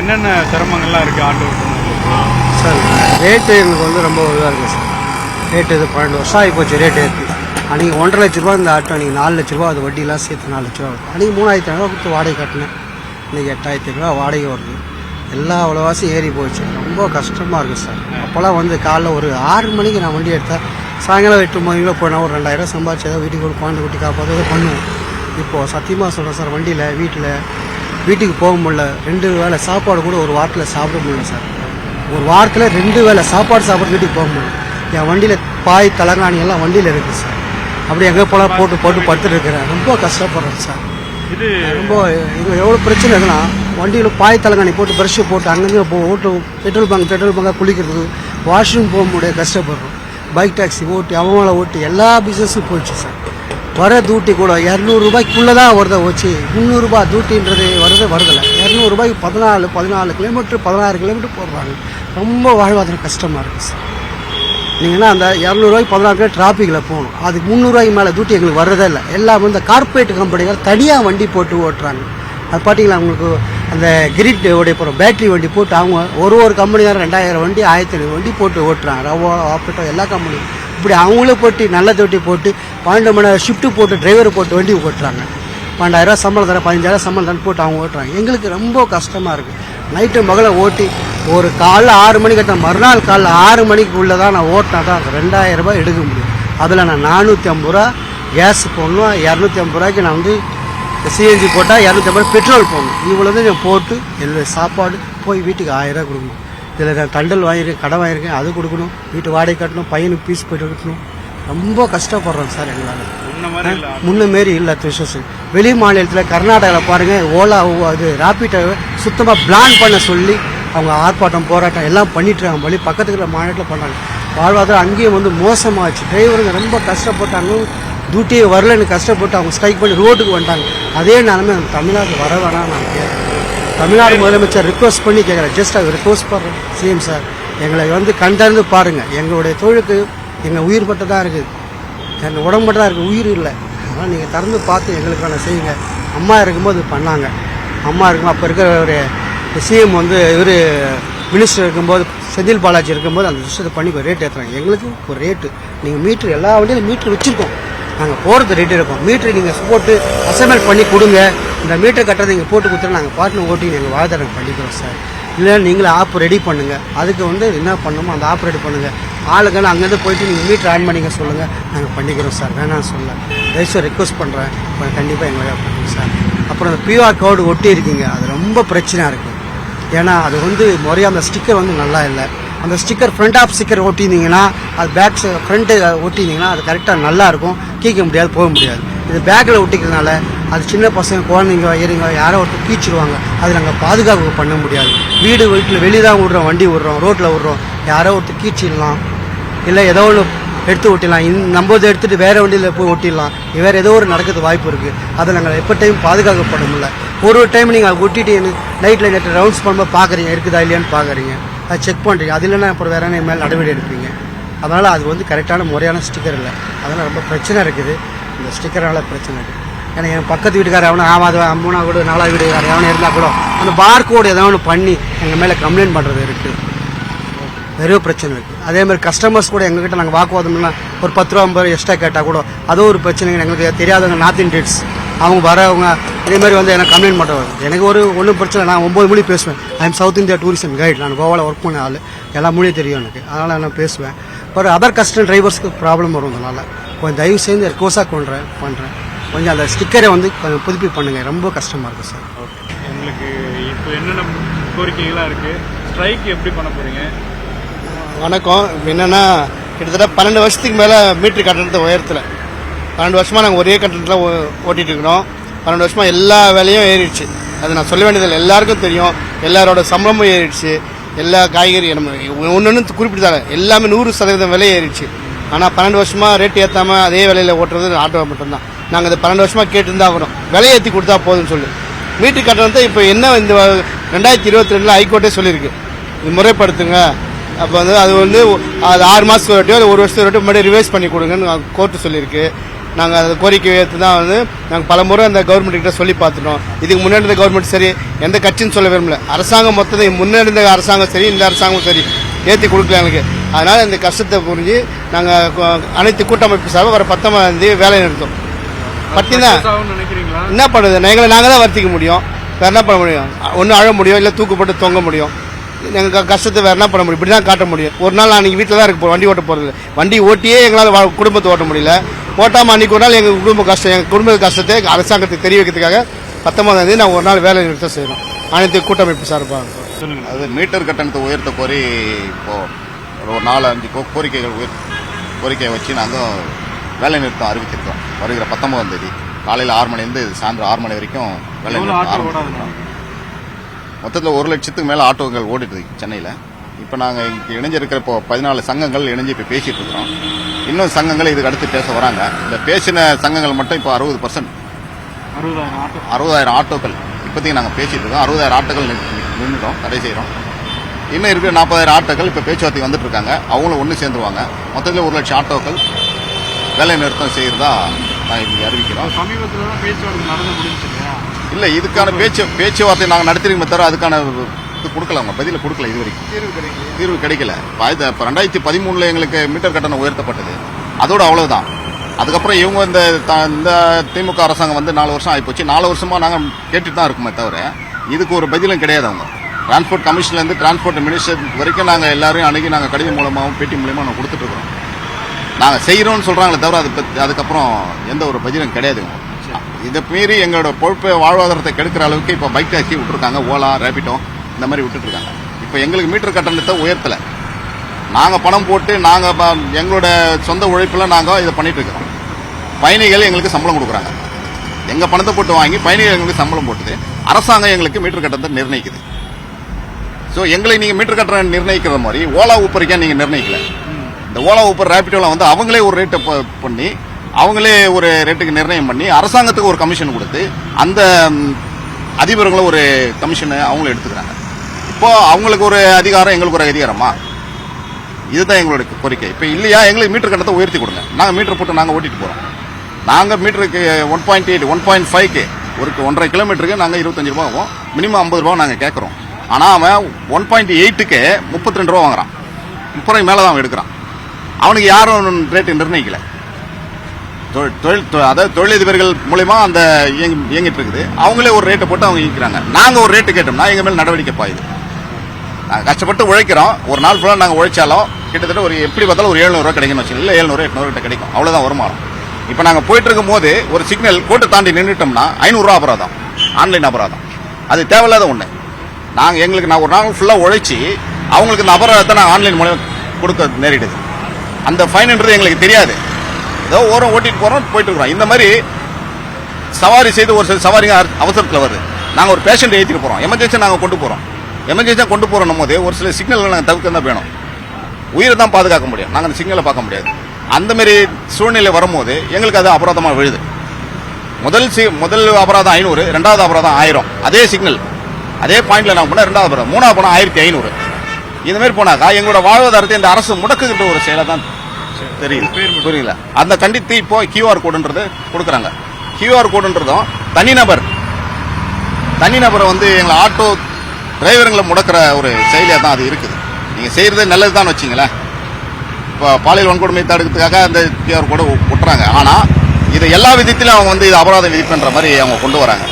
என்னென்ன சிரமங்கள்லாம் இருக்குது auto ஓட்டுநர்களுக்கு? Sir rate எங்களுக்கு வந்து ரொம்ப இதாக இருக்குது சார். ரேட்டு இது 12 வருஷம் ஆகி போச்சு ரேட்டு ஏற்றி. அன்றைக்கி 1,50,000 லட்ச ரூபா இந்த ஆட்டோ, அன்றைக்கி 4 லட்ச ரூபா, அது வட்டிலாம் சேர்த்து 4 லட்ச ரூபா வருது. அன்றைக்கி 3,500 கொடுத்து வாடகை கட்டினேன். இன்றைக்கி 8,500 வாடகை வருது. எல்லாம் அவ்வளோவாசி ஏறி போச்சு. ரொம்ப கஷ்டமாக இருக்குது சார். அப்போல்லாம் வந்து காலைல ஒரு 6 மணிக்கு நான் வண்டி எடுத்தேன், சாயங்காலம் 8 மணிக்குள்ளே போனால் ஒரு 2,000 சம்பாதிச்சு ஏதோ வீட்டுக்கு ஒரு குழந்தை குட்டி காப்பாற்ற பண்ணுவோம். இப்போது சத்தியமாக சொல்கிறேன் சார், வண்டியில் வீட்டுக்கு போக முடியல. 2 வேளை சாப்பாடு கூட ஒரு வாரத்தில் சாப்பிட முடியல சார். ஒரு வாரத்தில் 2 வேளை சாப்பாடு சாப்பிட வீட்டுக்கு போக முடியல. என் வண்டியில் பாய் தலைகாணி எல்லாம் வண்டியில் இருக்குது சார். அப்படி எங்கே போலாம் போட்டு படுத்துட்டு இருக்கிறேன். ரொம்ப கஷ்டப்படுறேன் சார். இது ரொம்ப எவ்வளோ பிரச்சனை இருக்குன்னா, வண்டியில் பாய் தலைகாணி போட்டு ப்ரஷ்ஷு போட்டு அங்கங்கே பெட்ரோல் பங்காக குளிக்கிறதுக்கு, வாஷ்ரூம் போக முடியாது, கஷ்டப்படுறோம். பைக் டாக்ஸி ஓட்டி அவங்கள ஓட்டி எல்லா பிஸ்னஸும் போயிடுச்சு சார். வர தூட்டி கூட 200 ரூபாய்க்குள்ளே தான் வருதை வச்சு 300 ரூபாய் தூட்டின்றது வருதில்லை. 200 ரூபாய்க்கு 14 கிலோமீட்டர் 16 கிலோமீட்டர் போடுறாங்க. ரொம்ப வாழ்வாதாரம் கஷ்டமாக இருக்குது சார். நீங்கன்னா அந்த 200 ரூபாய்க்கு 16 கிலோ டிராஃபிக்கில் போகணும். அதுக்கு 300 ரூபாய்க்கு மேலே தூட்டி எங்களுக்கு வர்றதே இல்லை. எல்லாம் இந்த கார்பரேட் கம்பெனிகள் தனியாக வண்டி போட்டு ஓட்டுறாங்க. அது பார்த்தீங்களா, உங்களுக்கு அந்த கிரிட் ஓடைய போகிற பேட்டரி வண்டி போட்டு அவங்க ஒரு கம்பெனி தான் 2000 வண்டி 1500 வண்டி போட்டு ஓட்டுறாங்க. ரவோ ஆப்ரேட்டோ எல்லா கம்பெனியும் இப்படி அவங்களே போட்டு நல்ல தொட்டி போட்டு 12 மணி நேரம் ஷிஃப்ட்டு போட்டு டிரைவரை போட்டு வண்டி ஓட்டுறாங்க. 12,000 சம்பளம் தரேன், 15,000 சம்பளம் தரேன் போட்டு அவங்க ஓட்டுறாங்க. எங்களுக்கு ரொம்ப கஷ்டமாக இருக்குது. நைட்டு மகளை ஓட்டி ஒரு காலைல 6 மணிக்கு எடுத்தேன், மறுநாள் காலைல 6 மணிக்கு உள்ளே தான் நான் ஓட்டினா தான் 2,000 ரூபாய் எடுக்க முடியும். அதில் நான் 450 ரூபா கேஸ் போடணும், 250 ரூபாய்க்கு நான் வந்து சிஎன்ஜி போட்டால் 250 பெட்ரோல் போடணும். இவ்வளோ தான் நான் போட்டு என்னுடைய சாப்பாடு போய் வீட்டுக்கு 1000 ரூபா கொடுக்கணும். இதில் நான் தண்டல் வாங்கியிருக்கேன், கடை வாங்கியிருக்கேன், அது கொடுக்கணும், வீட்டு வாடகை கட்டணும், பையனுக்கு பீஸ் போய்ட்டு கொடுக்கணும். ரொம்ப கஷ்டப்படுறோம் சார். எங்களால் முன்ன மாரி இல்லை விசேஷ. வெளி மாநிலத்தில் கர்நாடகாவில் பாருங்கள், ஓலா அது ராபிட்டை சுத்தமாக பிளான் பண்ண சொல்லி அவங்க ஆர்ப்பாட்டம் போராட்டம் எல்லாம் பண்ணிட்டுருக்காங்க. வழி பக்கத்துக்குள்ள மாநிலத்தில் பண்ணுறாங்க. வாழ்வாதாரம் அங்கேயும் வந்து மோசமாகிடுச்சு. டிரைவருங்க ரொம்ப கஷ்டப்பட்டாங்க. டியூட்டியே வரலன்னு கஷ்டப்பட்டு அவங்க ஸ்ட்ரைக் பண்ணி ரோட்டுக்கு வந்துட்டாங்க. அதே நிலமை தமிழ்நாட்டில் வர வேணாம் நான் கேட்குறேன். தமிழ்நாடு முதலமைச்சர் ரிக்வஸ்ட் பண்ணி கேட்குறேன். ஜஸ்ட் அது ரிக்வஸ்ட் பண்ணுறேன். சிஎம் சார், எங்களை வந்து கண்டறிந்து பாருங்கள். எங்களுடைய தொழிலுக்கு எங்கள் உயிர் பட்டு தான் இருக்குது, எங்கள் உடம்பு மட்டும் தான் இருக்குது, உயிர் இல்லை. அதனால் நீங்கள் திறந்து பார்த்து எங்களுக்கான செய்யுங்க. அம்மா இருக்கும்போது பண்ணாங்க. அம்மா இருக்கும்போது அப்போ இருக்கிற ஒரு சிஎம் வந்து இவர் மினிஸ்டர் இருக்கும்போது செந்தில் பாலாஜி இருக்கும்போது அந்த விஷயத்தை பண்ணி ரேட் ஏற்றுறாங்க. எங்களுக்கு ஒரு ரேட்டு நீங்கள் மீட்ரு எல்லா வண்டியிலும் மீட்ரு வச்சுருக்கோம். நாங்கள் போகிறது ரேட்டு இருக்கோம். மீட்ரு நீங்கள் போட்டு அசைன்மெண்ட் பண்ணி கொடுங்க. இந்த மீட்டர் கட்டுறதை நீங்கள் போட்டு கொடுத்துட்டு நாங்கள் பார்ட்னர் ஓட்டி எங்கள் வாழ்வாதாரம் பண்ணிக்கிறோம் சார். இல்லை நீங்களே ஆப் ரெடி பண்ணுங்கள். அதுக்கு வந்து என்ன பண்ணணுமோ அந்த ஆப் ரெடி பண்ணுங்கள். ஆளுங்கன்னு அங்கேருந்து போயிட்டு நீங்கள் மீட்டர் ஆன் பண்ணிக்க சொல்லுங்கள், நாங்கள் பண்ணிக்கிறோம் சார். வேணாம் சொல்ல தயவுசெய்து ரெக்வஸ்ட் பண்ணுறேன். கண்டிப்பாக எங்களை பண்ணுங்க சார். அப்புறம் அந்த பியூஆர் கோடு ஒட்டி இருக்கீங்க, அது ரொம்ப பிரச்சனையாக இருக்குது. ஏன்னா அது வந்து முறையாக அந்த ஸ்டிக்கர் வந்து நல்லா இல்லை. அந்த ஸ்டிக்கர் ஃப்ரண்ட் ஆஃப் ஸ்டிக்கர் ஒட்டியிருந்தீங்கன்னா, அது பேக் ஃப்ரண்ட்டு ஒட்டியிருந்தீங்கன்னா அது கரெக்டாக நல்லாயிருக்கும். கீக்க முடியாது, போக முடியாது. இது பேக்கில் ஒட்டிக்கிறதுனால அது சின்ன பசங்க குழந்தைங்க ஏறிங்க யாரோ ஒருத்தர் கீச்சிடுவாங்க. அது நாங்கள் பாதுகாப்பு பண்ண முடியாது. வீட்டில் வெளியே தான் விட்றோம், வண்டி விட்றோம், ரோட்டில் விட்றோம், யாரோ ஒருத்தர் கீச்சிடலாம், இல்லை ஏதோ ஒன்று எடுத்து ஒட்டிடலாம். நம்ம இதை எடுத்துகிட்டு வேறு வண்டியில் போய் ஒட்டிடலாம். வேறு ஏதோ ஒரு நடக்கிறது வாய்ப்பு இருக்குது. அதை நாங்கள் எப்போ டைம் பாதுகாக்கப்பட முடியல. ஒரு டைம் நீங்கள் ஒட்டிட்டு நைட்டில் நேற்று ரவுண்ட்ஸ் பண்ணும்போது பார்க்குறீங்க இருக்குதா இல்லையான்னு பார்க்குறீங்க, அதை செக் பண்ணுறீங்க. அது இல்லைன்னா அப்புறம் வேற மேலே நடவடிக்கை எடுப்பீங்க. அதனால் அது வந்து கரெக்டான முறையான ஸ்டிக்கர் இல்லை. அதனால் ரொம்ப பிரச்சனை இருக்குது. இந்த ஸ்டிக்கரால் பிரச்சனை இருக்குது. ஏன்னா என் பக்கத்து வீட்டுக்காரர் எவனோ அது 3ஆவது வீடு 4ஆவது வீட்டுக்காரர் எவனோ இருந்தால் கூட அந்த பார் கோடு ஏதோ ஒன்று பண்ணி எங்கள் மேலே கம்ப்ளைண்ட் பண்ணுறது இருக்குது. நிறைய பிரச்சனை இருக்குது. அதேமாதிரி கஸ்டமர்ஸ் கூட எங்ககிட்ட நாங்கள் வாக்குவாதம்னா ஒரு 10 ரூபா 50 எக்ஸ்ட்ரா கேட்டால் கூட அதோ ஒரு பிரச்சனைங்க. எங்களுக்கு தெரியாதவங்க நார்த் இண்டியன்ஸ் அவங்க வரவங்க இதேமாதிரி வந்து எனக்கு கம்ப்ளைண்ட் பண்ணுறது. எனக்கு ஒன்றும் பிரச்சனை. நான் 9 மொழி பேசுவேன். I'm south India tourism guide. நான் கோவாவில் ஒர்க் பண்ண ஆள், எல்லா மொழியும் தெரியும் எனக்கு. அதனால் நான் பேசுவேன். பட் அதர் கஸ்டமர் டிரைவர்ஸ்க்கு ப்ராப்ளம் வரும். அதனால் கொஞ்சம் தயவு செய்து ரிக்வஸ்டாக பண்ணுறேன். கொஞ்சம் அந்த ஸ்டிக்கரை வந்து கொஞ்சம் புதுப்பி பண்ணுங்கள். ரொம்ப கஷ்டமாக இருக்குது சார். ஓகே, உங்களுக்கு இப்போ என்னென்ன கோரிக்கைகளாக இருக்குது? ஸ்ட்ரைக் எப்படி பண்ண போகிறீங்க? வணக்கம். என்னென்னா கிட்டத்தட்ட 12 வருஷத்துக்கு மேலே மீட்ரு கட்டணத்தை உயரத்தில் 12 வருஷமாக நாங்கள் ஒரே கட்டணத்தில் ஓட்டிகிட்டு இருக்கிறோம். 12 வருஷமாக எல்லா வேலையும் ஏறிடுச்சு. அது நான் சொல்ல வேண்டியதில்லை, எல்லாருக்கும் தெரியும். எல்லாரோட சம்பளமும் ஏறிடுச்சு. எல்லா காய்கறி நம்ம ஒன்று குறிப்பிட்டாங்க, எல்லாமே 100% விலை ஏறிடுச்சு. ஆனால் 12 வருஷமாக ரேட் ஏற்றாமல் அதே விலையில் ஓட்டுறது ஆட்டோ மட்டும்தான். நாங்கள் அதை 12 வருஷமாக கேட்டுருந்தா ஆகணும். விலை ஏற்றி கொடுத்தா போதும்னு சொல்லி மீட்ரு கட்டணத்தை இப்போ என்ன இந்த 2022 ஹைகோர்ட்டே சொல்லியிருக்கு, இது முறைப்படுத்துங்க. அப்போ வந்து அது 6 மாதத்துக்கு ஒரு வாட்டியோ 1 வருஷத்துக்கு ஒரு வாட்டி முன்னாடி ரிவைஸ் பண்ணி கொடுங்கன்னு கோர்ட்டு சொல்லியிருக்கு. நாங்கள் அந்த கோரிக்கை ஏற்று தான் வந்து நாங்கள் பல முறை அந்த கவர்மெண்ட் கிட்ட சொல்லி பார்த்துட்டோம். இதுக்கு முன்னாடி இருந்த கவர்மெண்ட் சரி, எந்த கட்சின்னு சொல்ல விரும்பல, அரசாங்கம் மொத்தத்தை முன்னாடி இருந்த அரசாங்கம் சரி, இந்த அரசாங்கம் சரி ஏற்றி கொடுக்கல எங்களுக்கு. அதனால் இந்த கஷ்டத்தை புரிஞ்சு நாங்கள் அனைத்து கூட்டமைப்பு சார்பாக வர 19ஆம் தேதி வேலை நிறுத்தோம். பட்டினா நினைக்கிறீங்களா? என்ன பண்ணுறது, நாங்கள் தான் வர்த்திக்க முடியும், வேறு என்ன பண்ண முடியும்? ஒன்று அழ முடியும், இல்லை தூக்குப்பட்டு தொங்க முடியும். எங்கள் கஷ்டத்தை வேறு என்ன பண்ண முடியும்? இப்படி தான் காட்ட முடியும். ஒரு நாள் அன்றைக்கி வீட்டில் தான் இருக்க வண்டி ஓட்ட போகிறது, வண்டி ஓட்டியே எங்களால் குடும்பத்தை ஓட்ட முடியல. ஓட்டாமல் அன்றைக்கி ஒரு நாள் எங்கள் குடும்ப கஷ்டம், எங்கள் குடும்ப கஷ்டத்தை அரசாங்கத்துக்கு தெரிய வைக்கிறதுக்காக 19ஆம் தேதி நாங்கள் ஒரு நாள் வேலை நிறுத்தம் செய்யணும் அனைத்து கூட்டமைப்பு சார்பாக. சொல்லுங்க. அது மீட்டர் கட்டணத்தை உயர்த்த கோரி இப்போ ஒரு 4-5 கோரிக்கையை வச்சு நாங்கள் வேலை நிறுத்தம் அறிவிச்சிருக்கோம். வருகிற 19ஆம் தேதி காலையில் 6 மணிலேருந்து சாயந்தரம் 6 மணி வரைக்கும் வேலை எவ்வளவு நிறுத்தம் ஆட்டோ ஆரம்பிச்சிருக்கோம். மொத்தத்தில் 1 லட்சத்துக்கு மேலே ஆட்டோக்கள் ஓடிட்டு இருக்கு சென்னையில். இப்போ நாங்கள் இங்கே இணைஞ்சிருக்கிற இப்போ 14 சங்கங்கள் இணைஞ்சு இப்போ பேசிட்டு இருக்கிறோம். இன்னும் சங்கங்கள் இதுக்கு அடுத்து பேச வராங்க. இந்த பேசின சங்கங்கள் மட்டும் இப்போ 60%, 60,000 ஆட்டோக்கள் இப்போதைக்கு நாங்கள் பேசிட்டு இருக்கோம். 60,000 ஆட்டோக்கள் நின்றுட்டோம், தடை செய்கிறோம். இன்னும் இருக்கிற 40,000 ஆட்டோக்கள் இப்போ பேச்சுவார்த்தைக்கு வந்துட்டு இருக்காங்க. அவங்களும் ஒன்று சேர்ந்துருவாங்க. மொத்தத்தில் 1 லட்சம் ஆட்டோக்கள் வேலை நிறுத்தம் செய்யறதா நான் இன்னைக்கு அறிவிக்கிறோம். சமீபத்தில் தான் பேச்சுவார்த்தை நடந்து முடிஞ்சு இல்லையா? இல்லை, இதுக்கான பேச்சுவார்த்தை நாங்கள் நடத்திருக்கோமே தவிர அதுக்கான இது கொடுக்கல, அவங்க பதில கொடுக்கல, இது வரைக்கும் தீர்வு கிடைக்கல. இப்போ 2013 எங்களுக்கு மீட்டர் கட்டணம் உயர்த்தப்பட்டது, அதோட அவ்வளவுதான். அதுக்கப்புறம் இவங்க இந்த திமுக அரசாங்கம் வந்து 4 வருஷம் ஆகிப்போச்சு. 4 வருஷமா நாங்கள் கேட்டுட்டு தான் இருக்குமே தவிர இதுக்கு ஒரு பதிலும் கிடையாது. அவங்க டிரான்ஸ்போர்ட் கமிஷன்லேருந்து டிரான்ஸ்போர்ட் மினிஸ்டர் வரைக்கும் நாங்கள் எல்லாரையும் அணுகி நாங்கள் கடிதம் மூலமாகவும் பேட்டி மூலமாக நாங்கள் கொடுத்துட்டு இருக்கிறோம். நாங்கள் செய்கிறோம்னு சொல்கிறாங்களே தவிர அதுக்கப்புறம் எந்த ஒரு பதிலும் கிடையாது. இதை மீறி எங்களோட பொழப்பை வாழ்வாதாரத்தை கெடுக்கிற அளவுக்கு இப்போ பைக் டாக்ஸி விட்டுருக்காங்க, ஓலா, ரேபிட்டோ இந்த மாதிரி விட்டுட்டு இருக்காங்க. இப்போ எங்களுக்கு மீட்டர் கட்டணத்தை உயர்த்தலை, நாங்கள் பணம் போட்டு நாங்கள் எங்களோட சொந்த உழைப்பில் நாங்கள் இதை பண்ணிட்டு இருக்கிறோம். பயணிகள் எங்களுக்கு சம்பளம் கொடுக்குறாங்க, எங்கள் பணத்தை போட்டு வாங்கி பயணிகள் எங்களுக்கு சம்பளம் போட்டுது. அரசாங்கம் எங்களுக்கு மீட்டர் கட்டணத்தை நிர்ணயிக்குது. ஸோ எங்களை நீங்கள் மீட்டர் கட்டணம் நிர்ணயிக்கிற மாதிரி ஓலா ஊப்பரிக்கா நீங்கள் நிர்ணயிக்கல. இந்த ஓலா ஊப்பர் ரேபிட்டோவில் வந்து அவங்களே ஒரு ரேட்டை பண்ணி அவங்களே ஒரு ரேட்டுக்கு நிர்ணயம் பண்ணி அரசாங்கத்துக்கு ஒரு கமிஷன் கொடுத்து அந்த அதிபர்களும் ஒரு கமிஷனை அவங்களும் எடுத்துக்கிறாங்க. இப்போ அவங்களுக்கு ஒரு அதிகாரம், எங்களுக்கு ஒரு அதிகாரமா? இதுதான் எங்களோட கோரிக்கை. இப்போ இல்லையா, எங்களுக்கு மீட்டர் கட்டணத்தை உயர்த்தி கொடுங்க. நாங்கள் மீட்டர் போட்டு நாங்கள் ஓட்டிட்டு போகிறோம். நாங்கள் மீட்டருக்கு 1.8 1.5க்கு ஒரு 1.5 கிலோமீட்டருக்கு நாங்கள் 25 ரூபா ஆகும், மினிமம் 50 ரூபா நாங்கள் கேட்குறோம். ஆனால் அவன் 1.8க்கு 32 ரூபா வாங்குறான், 30 ரூபாய்க்கு மேலே தான் அவன் எடுக்கிறான். அவனுக்கு யாரும் ரேட்டு நிர்ணயிக்கல. அதாவது தொழிலதிபர்கள் மூலமா அந்த இயங்கிட்டு இருக்குது. அவங்களே ஒரு ரேட்டை போட்டு அவங்க இயக்கிறாங்க. நாங்கள் ஒரு ரேட்டு கேட்டோம்னா எங்கள் மேலே நடவடிக்கை பாயுது. நாங்கள் கஷ்டப்பட்டு உழைக்கிறோம், ஒரு நாள் ஃபுல்லாக நாங்கள் உழைச்சாலும் கிட்டத்தட்ட ஒரு எப்படி பார்த்தாலும் ஒரு 700 ரூபா கிடைக்கும்னு வச்சுக்கோங்க, இல்லை 700 800 கிட்ட கிடைக்கும், அவ்வளோதான் வருமானம். இப்போ நாங்கள் போயிட்டு இருக்கும் போது ஒரு சிக்னல் கோட்டை தாண்டி நின்றுட்டோம்னா 500 ரூபா அபராதம், ஆன்லைன் அபராதம். அது தேவையில்லாத ஒன்று. நான் ஒரு நாள் ஃபுல்லாக உழைச்சி அவங்களுக்கு இந்த அபராதத்தை நான் ஆன்லைன் மூலம் கொடுக்க நேரிடுது. அந்த ஃபைன்ன்றது எங்களுக்கு தெரியாது, ஏதோ ஓரம் ஓட்டிட்டு போகிறோம் போயிட்டு இருக்கிறோம். இந்த மாதிரி சவாரி செய்து ஒரு சில சவாரிங்க அவசரத்தில் வருது. நாங்கள் ஒரு பேஷண்ட் ஏற்றிட்டு போகிறோம், எமர்ஜென்சி நாங்கள் கொண்டு போகிறோம். எமர்ஜென்சியாக கொண்டு போகிறோம் போது ஒரு சில சிக்னல்களை நாங்கள் தவிர்க்க தான் வேணும். உயிரை தான் பாதுகாக்க முடியும், நாங்கள் அந்த சிக்னலை பார்க்க முடியாது. அந்த மாதிரி சூழ்நிலை வரும்போது எங்களுக்கு அது அபராதமாக விழுது. முதல் அபராதம் 500, 2வது அபராதம் 1000. அதே சிக்னல் அதே பாயிண்ட்ல நாங்கள் போனால் 2வது அபராதம், 3வது போனால் 1500. இந்த மாதிரி போனாக்கா எங்களோட வாழ்வாதாரத்தை இந்த அரசு முடக்குகின்ற ஒரு செயலை தான் தெரியுது, புரியல. அந்த கண்டித்து இப்போ QR கோடுன்றது கொடுக்குறாங்க. QR கோடுன்றதும் தனிநபரை வந்து எங்களை ஆட்டோ டிரைவருங்களை முடக்கிற ஒரு செயலியாக தான் அது இருக்குது. நீங்கள் செய்கிறது நல்லது தான் வச்சிங்களேன். இப்போ பாலியல் வன்கொடுமை தடுக்கிறதுக்காக அந்த QR கோடு விட்டுறாங்க. ஆனால் இது எல்லா விதத்திலும் அவங்க வந்து இது அபராதம் விதிப்புன்ற மாதிரி அவங்க கொண்டு வராங்க.